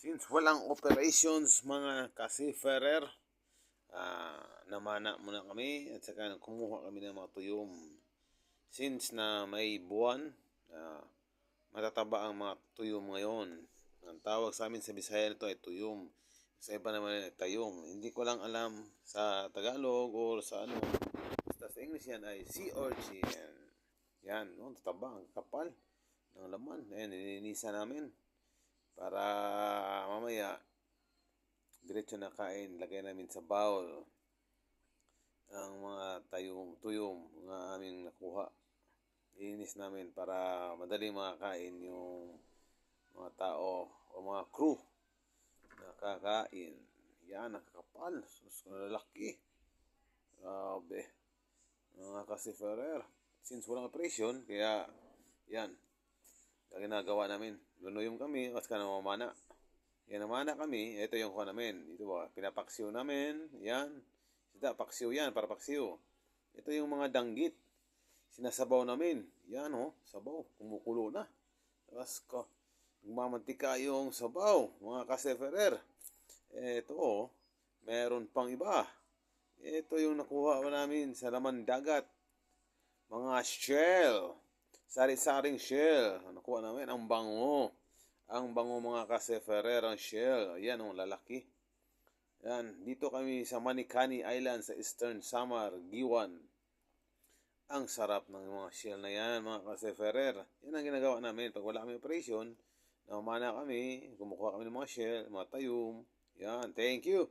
Since walang operations mga ka-seafarer, namana muna kami at saka kumuha kami ng mga tuyom. Since na may buwan, matataba ang mga tuyom ngayon. Ang tawag sa amin sa Bisaya nito ay tuyom. Sa iba naman ay tayong. Hindi ko lang alam sa Tagalog o sa ano. Basta sa English yan ay sea urchin. Yan, no? Tataba, ang kapal ng laman. Ayan, nilinisan namin. Para mamaya, diretso na kain. Lagay namin sa bowl ang mga tuyom na aming nakuha. Ilinis namin para madali makakain yung mga tao o mga crew na kakain. Yan, nakakapal. Sus, lalaki. Grabe. Mga ka-seafarer. Since walang operation, kaya yan. Ginagawa namin. Lunuyom kami, kasi ka namamana. Yan, namana kami. Ito yung kuha namin. Ito ba, pinapaksiw namin. Yan. Sida, paksiw yan, para paksiw. Ito yung mga danggit. Sinasabaw namin. Yan, sabaw. Kumukulo na. Tapos ko, magmamantika yung sabaw, mga ka-seafarer. Ito, meron pang iba. Ito yung nakuha namin sa laman dagat. Mga shell. Sari-saring shell. Nakuha namin ang bango. Ang bango mga ka-seafarer, ang shell. Yan, lalaki. Yan, dito kami sa Manicani Island sa Eastern Samar, Giwan. Ang sarap ng mga shell na yan, mga ka-seafarer. Yan ang ginagawa namin. Pag wala kami operation, namamana kami, kumukuha kami ng mga shell, mga tayom. Yan, thank you.